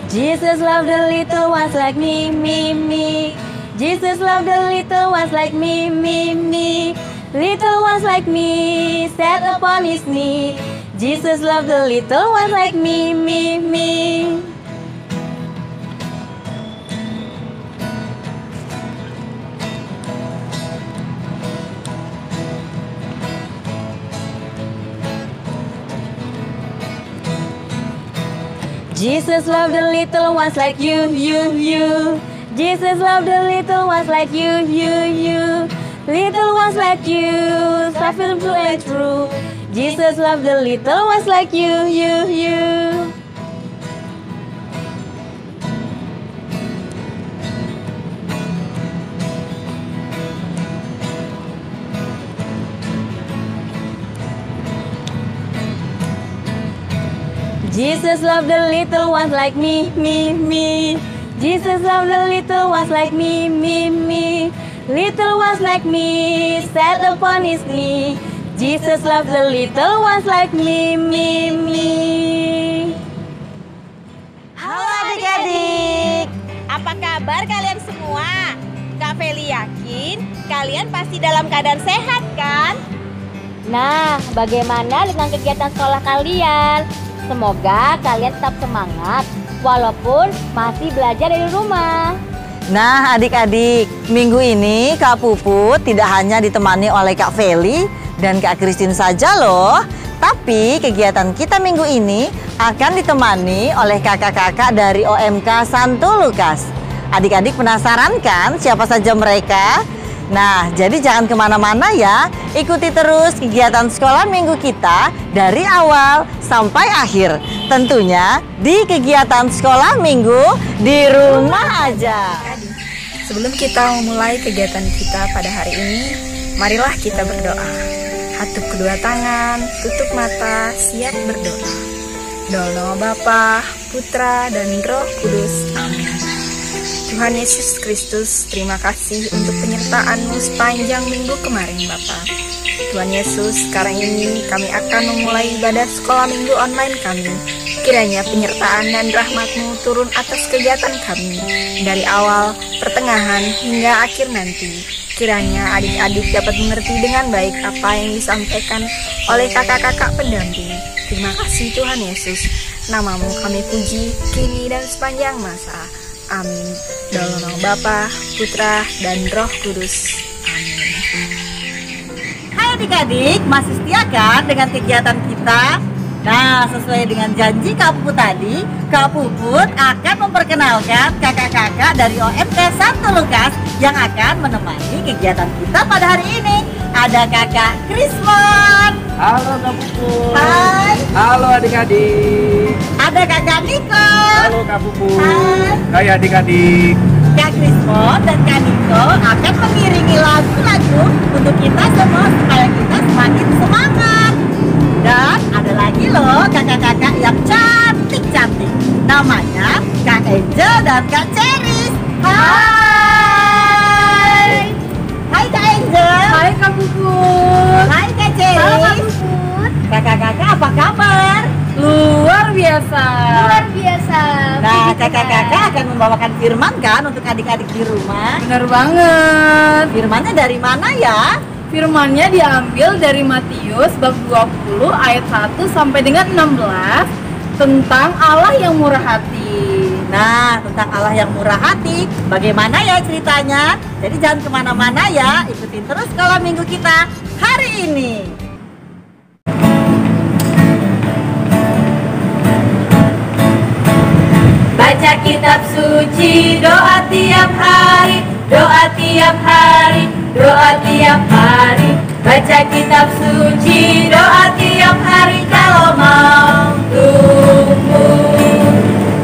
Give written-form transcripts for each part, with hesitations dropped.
Jesus loved the little ones like me, me, me. Jesus loved the little ones like me, me, me. Little ones like me, sat upon his knee. Jesus loved the little ones like me, me, me. Jesus loved the little ones like you, you, you. Jesus loved the little ones like you, you, you. Little ones like you, suffer true and true. Jesus loved the little ones like you, you, you. Jesus loved the little ones like me, me, me. Jesus loved the little ones like me, me, me. Little ones like me, sat upon his knee. Jesus loved the little ones like me, me, me. Halo adik-adik, Apa kabar kalian semua? Kak Feli yakin kalian pasti dalam keadaan sehat kan? Nah, bagaimana dengan kegiatan sekolah kalian? Semoga kalian tetap semangat walaupun masih belajar dari rumah. Nah adik-adik, minggu ini Kak Puput tidak hanya ditemani oleh Kak Feli dan Kak Christine saja loh. Tapi kegiatan kita minggu ini akan ditemani oleh kakak-kakak dari OMK Santo Lukas. Adik-adik penasaran kan siapa saja mereka? Nah, jadi jangan kemana-mana ya. Ikuti terus kegiatan sekolah minggu kita dari awal sampai akhir. Tentunya di kegiatan sekolah minggu di rumah aja. Sebelum kita memulai kegiatan kita pada hari ini, marilah kita berdoa. Hatup kedua tangan, tutup mata, siap berdoa. Dalam nama Bapa, Putra, dan Roh Kudus. Amin. Tuhan Yesus Kristus, terima kasih untuk penyertaan-Mu sepanjang minggu kemarin, Bapa. Tuhan Yesus, sekarang ini kami akan memulai ibadah sekolah minggu online kami. Kiranya penyertaan dan rahmat-Mu turun atas kegiatan kami dari awal, pertengahan, hingga akhir nanti. Kiranya adik-adik dapat mengerti dengan baik apa yang disampaikan oleh kakak-kakak pendamping. Terima kasih Tuhan Yesus. Nama-Mu kami puji, kini dan sepanjang masa. Amin. Dalam nama Bapa, Putra, dan Roh Kudus. Amin. Hai adik-adik, masih setia kan dengan kegiatan kita? Nah, sesuai dengan janji Kak Puput tadi, Kak Puput akan memperkenalkan kakak-kakak dari OMK Santo Lukas yang akan menemani kegiatan kita pada hari ini. Ada Kakak Krismon. Halo Kak Puput. Hai. Halo adik-adik. Ada Kakak Niko. Halo Kak Puput. Hai. Hai adik-adik. Kak Krismon dan Kak Niko akan mengiringi lagu-lagu untuk kita semua supaya kita semakin semangat. Dan ada lagi loh kakak-kakak yang cantik-cantik. Namanya Kak Angel dan Kak Ceris. Hai. Hai Kak Angel. Hai Kak Puput. Hai Kak Ceris. Halo Kak Puput. Kakak-kakak apa kabar? Luar biasa. Luar biasa. Nah, kakak-kakak akan membawakan firman kan untuk adik-adik di rumah. Bener banget. Firmannya dari mana ya? Firmannya diambil dari Matius bab 20 ayat 1 sampai dengan 16 tentang Allah yang murah hati. Nah, tentang Allah yang murah hati, bagaimana ya ceritanya? Jadi jangan kemana-mana ya, ikutin terus sekolah minggu kita hari ini. Baca kitab suci, doa tiap hari, doa tiap hari, doa tiap hari. Baca kitab suci, doa tiap hari kalau mau tumbuh.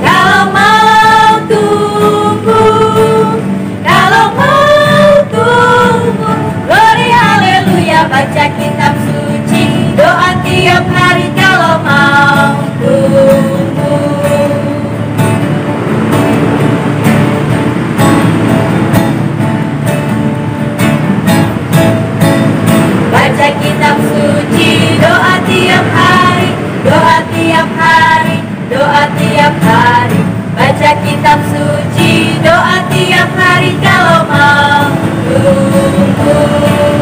Kalau mau tumbuh, kalau mau tumbuh. Glory haleluya, baca kitab suci, doa tiap hari kalau mau tumbuh. Baca kitab suci, doa tiap hari, doa tiap hari, doa tiap hari. Baca baca kitab suci, doa tiap hari kalau mau tumbuh,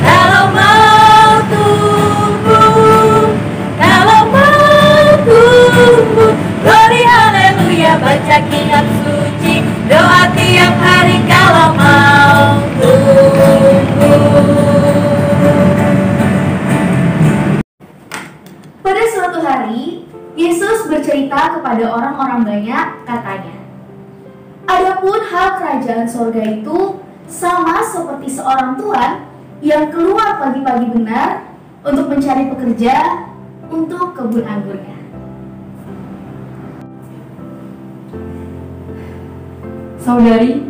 kalau mau tumbuh, kalau mau tumbuh. Glory haleluya, baca kitab suci, doa tiap hari kalau mau tumbuh. Pada suatu hari, Yesus bercerita kepada orang-orang banyak, katanya, "Adapun hal kerajaan sorga itu sama seperti seorang tuan yang keluar pagi-pagi benar untuk mencari pekerja untuk kebun anggurnya." Saudari,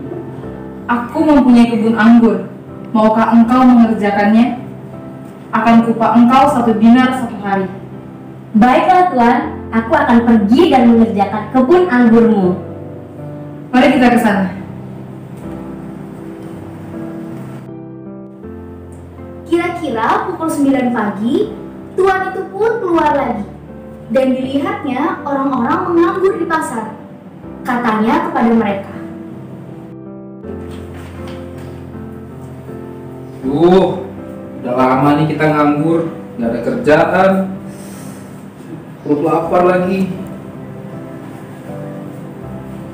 aku mempunyai kebun anggur. Maukah engkau mengerjakannya? Akan kupah engkau 1 dinar 1 hari. Baiklah Tuan, aku akan pergi dan mengerjakan kebun anggurmu. Mari kita ke sana. Kira-kira pukul 9 pagi, tuan itu pun keluar lagi. Dan dilihatnya orang-orang menganggur di pasar. Katanya kepada mereka, Udah lama nih kita nganggur, nggak ada kerjaan, perut lapar lagi.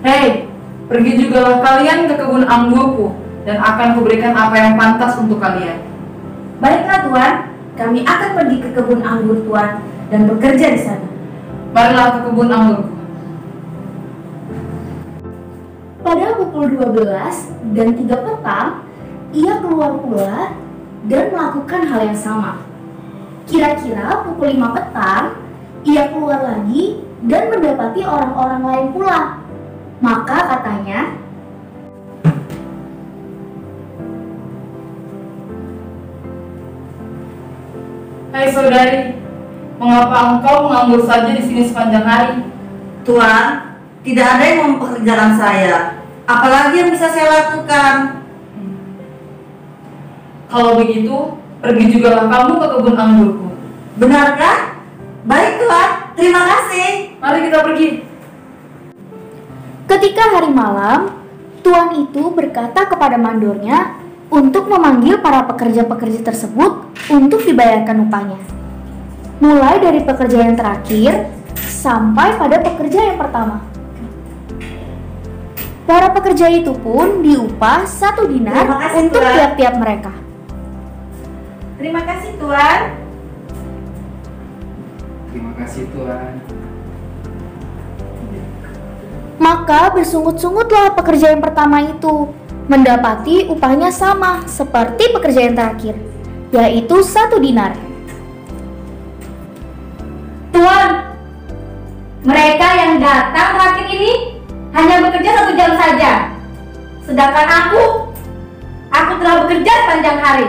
Hei, pergi jugalah kalian ke kebun anggurku, dan akan kuberikan apa yang pantas untuk kalian. Baiklah Tuan, kami akan pergi ke kebun anggur Tuan dan bekerja di sana. Marilah ke kebun anggurku. pada pukul 12 dan 3 petang, ia keluar pula dan melakukan hal yang sama. Kira-kira pukul 5 petang, ia keluar lagi dan mendapati orang-orang lain pula. Maka katanya, "Hai saudari, mengapa engkau menganggur saja di sini sepanjang hari?" Tuan, tidak ada yang mempekerjakan saya. Apalagi yang bisa saya lakukan? Kalau begitu, pergi jugalah kamu ke kebun anggurku. Benarkah? Baik Tuan, terima kasih. Mari kita pergi. ketika hari malam, tuan itu berkata kepada mandornya untuk memanggil para pekerja-pekerja tersebut untuk dibayarkan upahnya. Mulai dari pekerja yang terakhir sampai pada pekerja yang pertama. Para pekerja itu pun diupah 1 dinar Terima kasih, untuk Tuan. tiap-tiap mereka. Terima kasih Tuan. Terima kasih Tuhan. Maka bersungut-sungutlah pekerja yang pertama itu, mendapati upahnya sama seperti pekerja yang terakhir, yaitu 1 dinar. Tuan, mereka yang datang terakhir ini hanya bekerja 1 jam saja. Sedangkan aku telah bekerja sepanjang hari.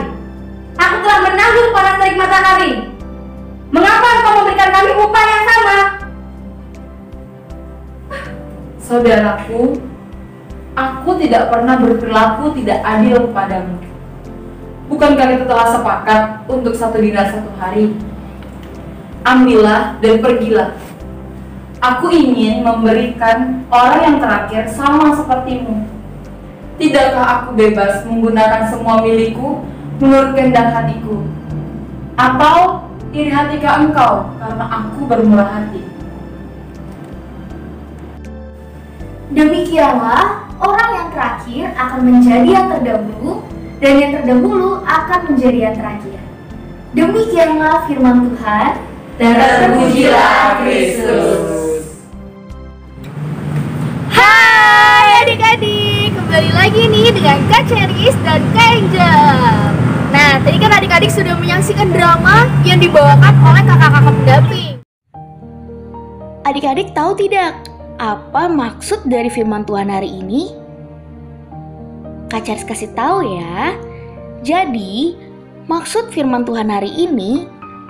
Aku telah menanggung panas terik matahari. Mengapa engkau memberikan kami upah yang sama? Saudaraku, aku tidak pernah berperilaku tidak adil kepadamu. Bukankah kita telah sepakat untuk 1 dinar 1 hari? Ambillah dan pergilah. Aku ingin memberikan orang yang terakhir sama sepertimu. Tidakkah aku bebas menggunakan semua milikku menurut kehendak hatiku? Atau iri hatikah engkau karena aku bermurah hati? Demikianlah orang yang terakhir akan menjadi yang terdahulu, dan yang terdahulu akan menjadi yang terakhir. Demikianlah firman Tuhan. Terpujilah Kristus. Hai adik-adik, kembali lagi nih dengan Kak Ceris dan Kak Angel. Nah, tadi kan adik-adik sudah menyaksikan drama yang dibawakan oleh kakak-kakak pendamping. Adik-adik tahu tidak apa maksud dari firman Tuhan hari ini? Kak Ceris kasih tahu ya. Jadi, maksud firman Tuhan hari ini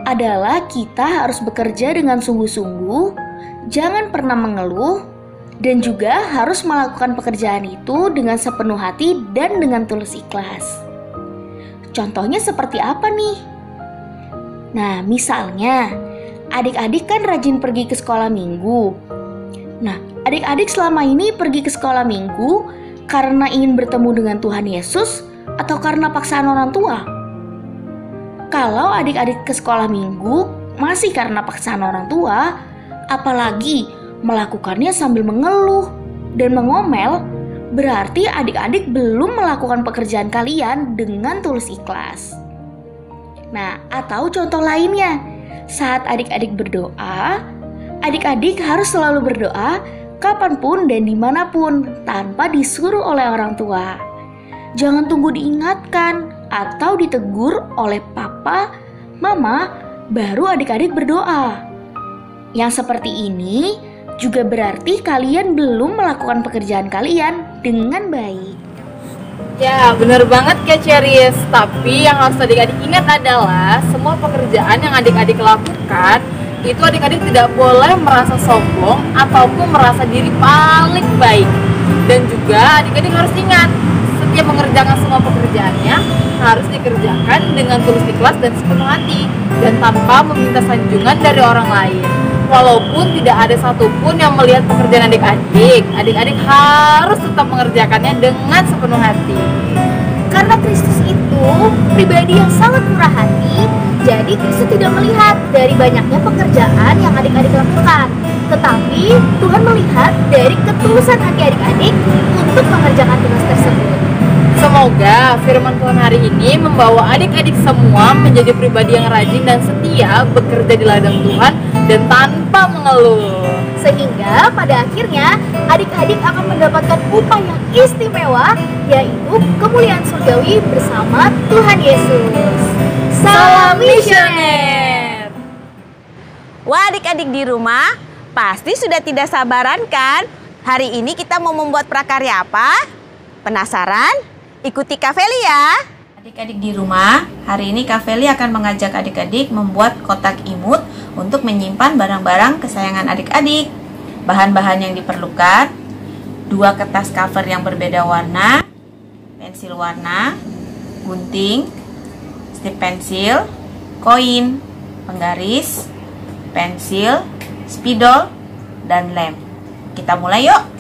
adalah kita harus bekerja dengan sungguh-sungguh, jangan pernah mengeluh, dan juga harus melakukan pekerjaan itu dengan sepenuh hati dan dengan tulus ikhlas. Contohnya seperti apa nih? Nah, misalnya adik-adik kan rajin pergi ke sekolah minggu. Nah, adik-adik selama ini pergi ke sekolah minggu karena ingin bertemu dengan Tuhan Yesus atau karena paksaan orang tua? Kalau adik-adik ke sekolah minggu masih karena paksaan orang tua, apalagi melakukannya sambil mengeluh dan mengomel, berarti adik-adik belum melakukan pekerjaan kalian dengan tulus ikhlas. Nah, atau contoh lainnya, saat adik-adik berdoa, adik-adik harus selalu berdoa kapanpun dan dimanapun tanpa disuruh oleh orang tua. Jangan tunggu diingatkan atau ditegur oleh papa, mama, baru adik-adik berdoa. Yang seperti ini juga berarti kalian belum melakukan pekerjaan kalian dengan baik. Ya, bener banget Kak Ceris. Tapi yang harus adik-adik ingat adalah semua pekerjaan yang adik-adik lakukan itu adik-adik tidak boleh merasa sombong ataupun merasa diri paling baik. Dan juga adik-adik harus ingat, setiap mengerjakan semua pekerjaannya harus dikerjakan dengan tulus ikhlas dan sepenuh hati dan tanpa meminta sanjungan dari orang lain. Walaupun tidak ada satupun yang melihat pekerjaan adik-adik, adik-adik harus tetap mengerjakannya dengan sepenuh hati. Karena Kristus itu pribadi yang sangat murah hati, jadi Kristus tidak melihat dari banyaknya pekerjaan yang adik-adik lakukan, tetapi Tuhan melihat dari ketulusan hati adik-adik untuk mengerjakan tugas tersebut. Semoga firman Tuhan hari ini membawa adik-adik semua menjadi pribadi yang rajin dan setia bekerja di ladang Tuhan dan tanpa mengeluh. Sehingga pada akhirnya adik-adik akan mendapatkan upah yang istimewa, yaitu kemuliaan surgawi bersama Tuhan Yesus. Salam misioner. Wah, adik-adik di rumah pasti sudah tidak sabaran kan? Hari ini kita mau membuat prakarya apa? Penasaran? Ikuti Kak Feli ya. Adik-adik di rumah, hari ini Kak Feli akan mengajak adik-adik membuat kotak imut untuk menyimpan barang-barang kesayangan adik-adik. Bahan-bahan yang diperlukan: 2 kertas cover yang berbeda warna, pensil warna, gunting, stip pensil, koin, penggaris, pensil, spidol, dan lem. Kita mulai yuk!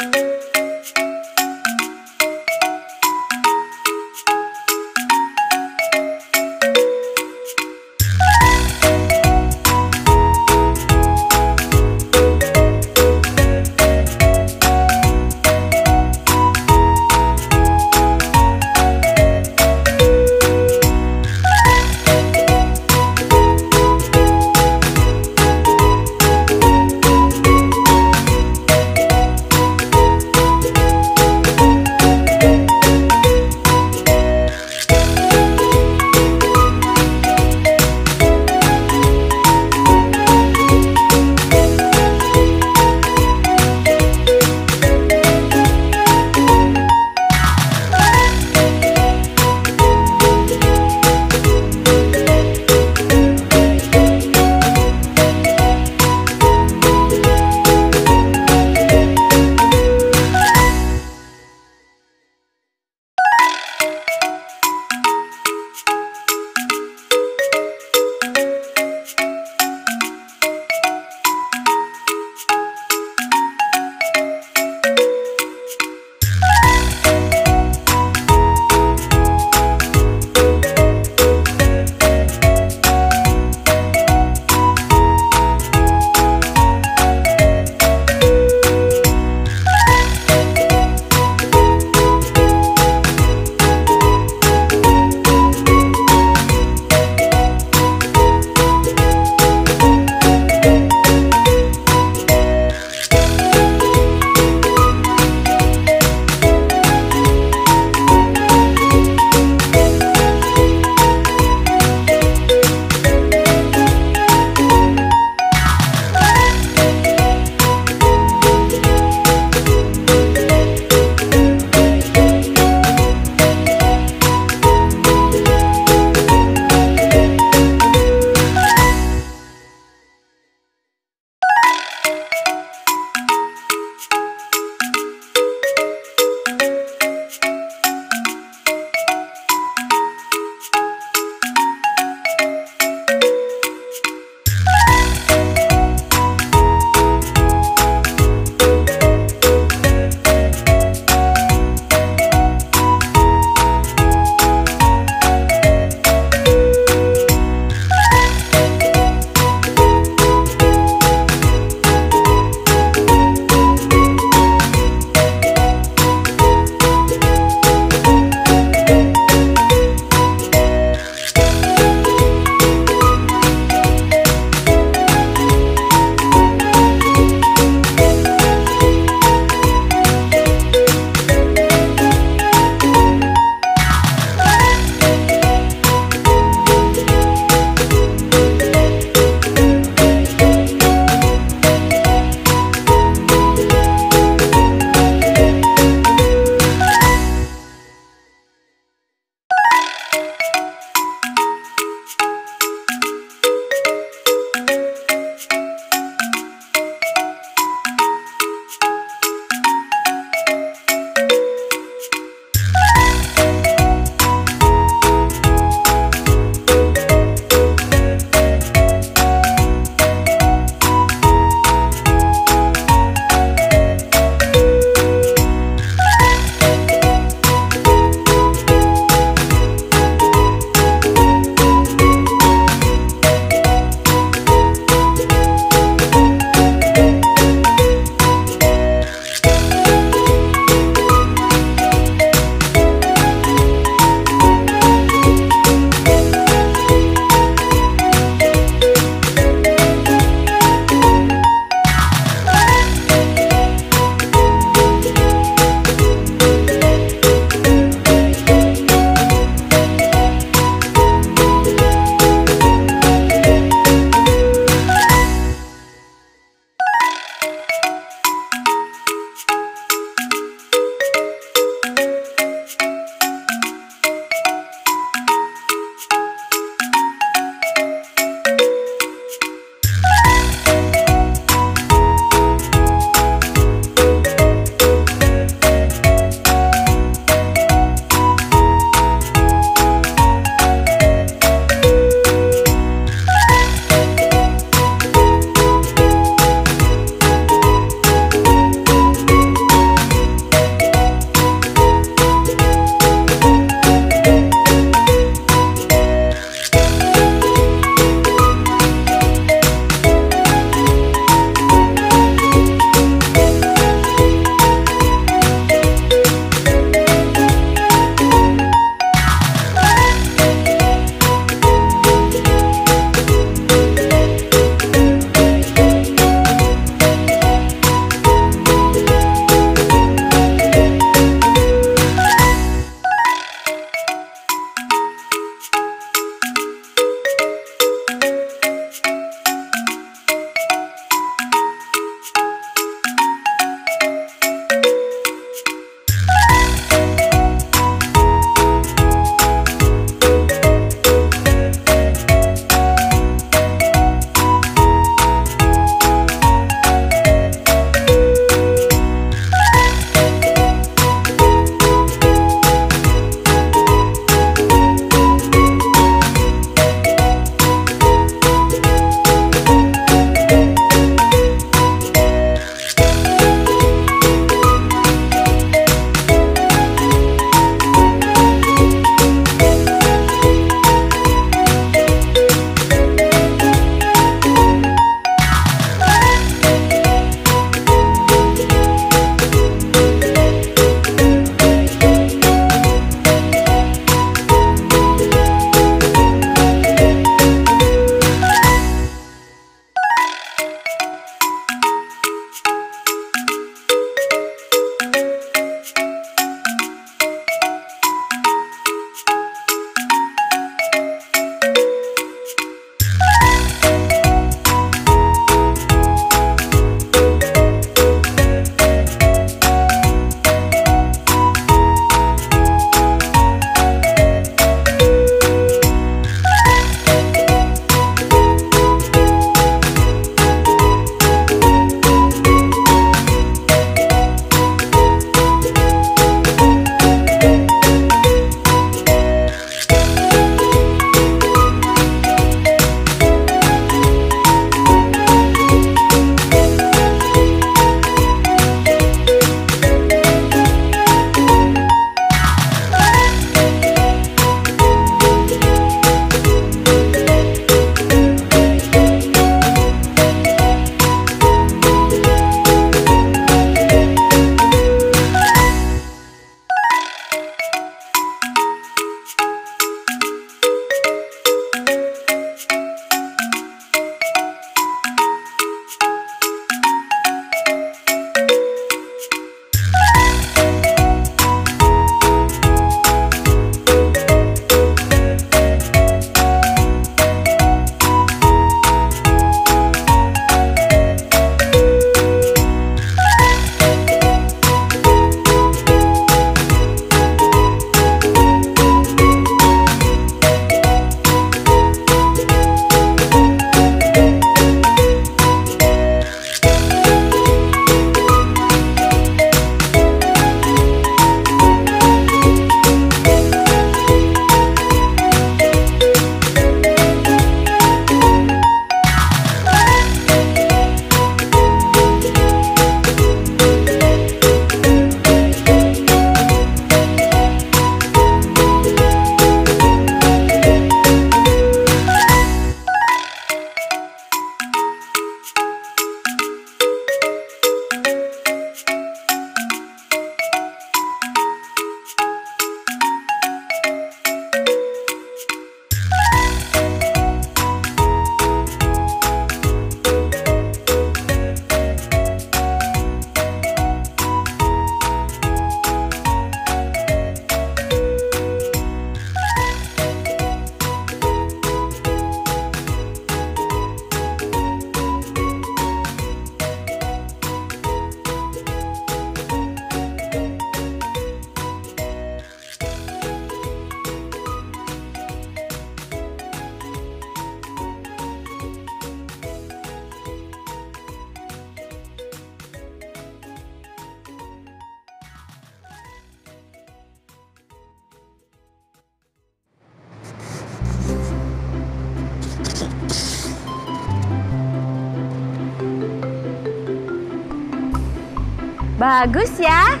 Bagus ya.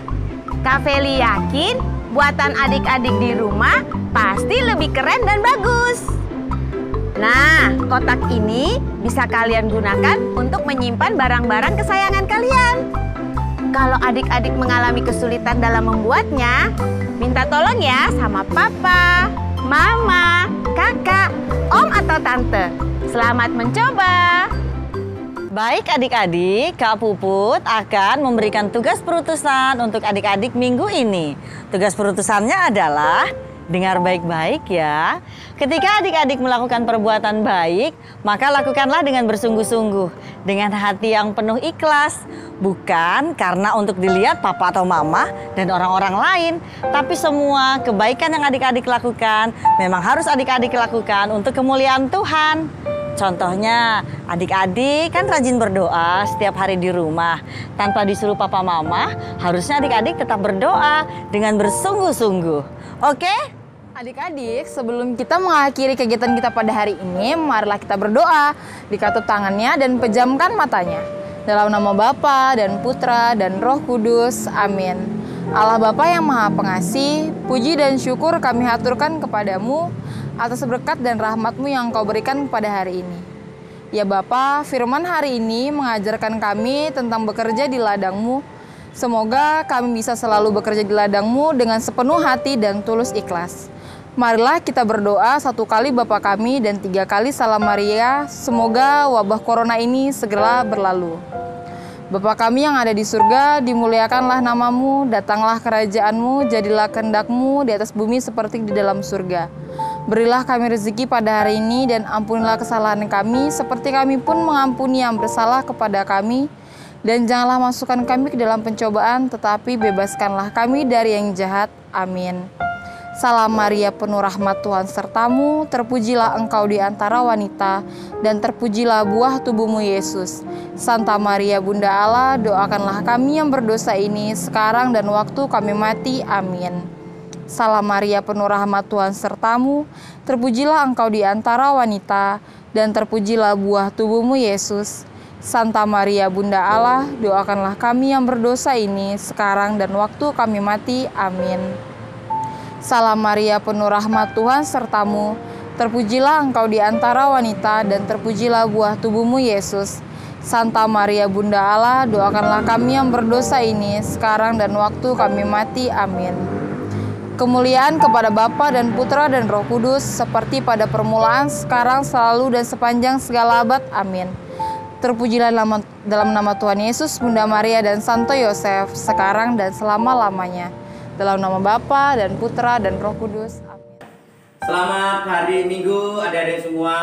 Kak Feli yakin buatan adik-adik di rumah pasti lebih keren dan bagus. Nah, kotak ini bisa kalian gunakan untuk menyimpan barang-barang kesayangan kalian. Kalau adik-adik mengalami kesulitan dalam membuatnya, minta tolong ya sama papa, mama, kakak, om atau tante. Selamat mencoba. Baik adik-adik, Kak Puput akan memberikan tugas perutusan untuk adik-adik minggu ini. Tugas perutusannya adalah, dengar baik-baik ya. Ketika adik-adik melakukan perbuatan baik, maka lakukanlah dengan bersungguh-sungguh, dengan hati yang penuh ikhlas. Bukan karena untuk dilihat papa atau mama dan orang-orang lain, tapi semua kebaikan yang adik-adik lakukan memang harus adik-adik lakukan untuk kemuliaan Tuhan. Contohnya, adik-adik kan rajin berdoa setiap hari di rumah. Tanpa disuruh papa mama, harusnya adik-adik tetap berdoa dengan bersungguh-sungguh. Oke? Adik-adik, sebelum kita mengakhiri kegiatan kita pada hari ini, marilah kita berdoa. Dikatup tangannya dan pejamkan matanya. Dalam nama Bapa dan Putra dan Roh Kudus. Amin. Allah Bapa yang Maha Pengasih, puji dan syukur kami haturkan kepadamu atas berkat dan rahmat-Mu yang Kau berikan pada hari ini. Ya Bapa, firman hari ini mengajarkan kami tentang bekerja di ladang-Mu. Semoga kami bisa selalu bekerja di ladang-Mu dengan sepenuh hati dan tulus ikhlas. Marilah kita berdoa 1 kali Bapa kami dan 3 kali Salam Maria. Semoga wabah corona ini segera berlalu. Bapa kami yang ada di surga, dimuliakanlah nama-Mu, datanglah kerajaan-Mu, jadilah kehendak-Mu di atas bumi seperti di dalam surga. Berilah kami rezeki pada hari ini dan ampunilah kesalahan kami seperti kami pun mengampuni yang bersalah kepada kami. Dan janganlah masukkan kami ke dalam pencobaan, tetapi bebaskanlah kami dari yang jahat. Amin. Salam Maria, penuh rahmat Tuhan sertamu, terpujilah engkau di antara wanita, dan terpujilah buah tubuhmu Yesus. Santa Maria Bunda Allah, doakanlah kami yang berdosa ini sekarang dan waktu kami mati. Amin. Salam Maria, penuh rahmat Tuhan sertamu, terpujilah engkau di antara wanita, dan terpujilah buah tubuhmu Yesus. Santa Maria Bunda Allah, doakanlah kami yang berdosa ini sekarang dan waktu kami mati. Amin. Salam Maria, penuh rahmat Tuhan sertamu, terpujilah engkau di antara wanita, dan terpujilah buah tubuhmu Yesus. Santa Maria Bunda Allah, doakanlah kami yang berdosa ini sekarang dan waktu kami mati. Amin. Kemuliaan kepada Bapa dan Putra dan Roh Kudus, seperti pada permulaan, sekarang, selalu, dan sepanjang segala abad. Amin. Terpujilah dalam nama Tuhan Yesus, Bunda Maria, dan Santo Yosef, sekarang dan selama-lamanya. Dalam nama Bapa dan Putra dan Roh Kudus. Amin. Selamat hari Minggu adik-adik semua.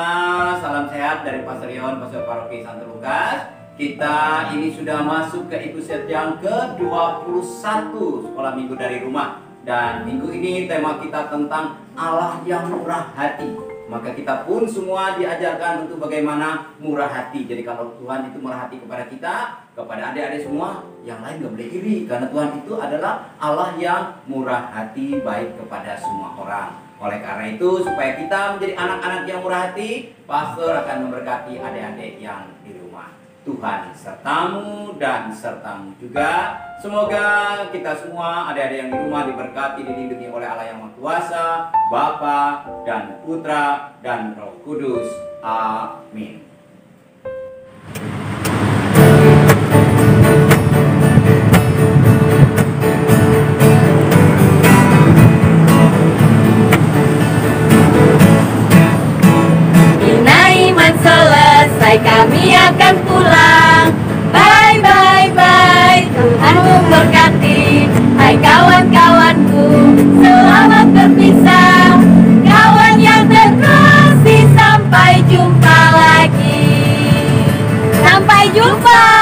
Salam sehat dari Pastor Yon, Pastor Paroki Santo Lukas. Kita ini sudah masuk ke episode yang ke-21 Sekolah Minggu dari Rumah. Dan minggu ini tema kita tentang Allah yang murah hati. Maka kita pun semua diajarkan untuk bagaimana murah hati. Jadi kalau Tuhan itu murah hati kepada kita, kepada adik-adik semua, yang lain gak boleh iri. Karena Tuhan itu adalah Allah yang murah hati baik kepada semua orang. Oleh karena itu, supaya kita menjadi anak-anak yang murah hati, Pastor akan memberkati adik-adik yang di rumah. Tuhan sertamu dan sertamu juga. Semoga kita semua adik-adik yang di rumah diberkati, dilindungi oleh Allah yang Maha Kuasa, Bapa dan Putra dan Roh Kudus. Amin. Selesai kami akan pulang. Bye bye bye, Tuhan memberkati. Hai kawan-kawanku, selamat berpisah. Kawan yang terkasih, sampai jumpa lagi. Sampai jumpa.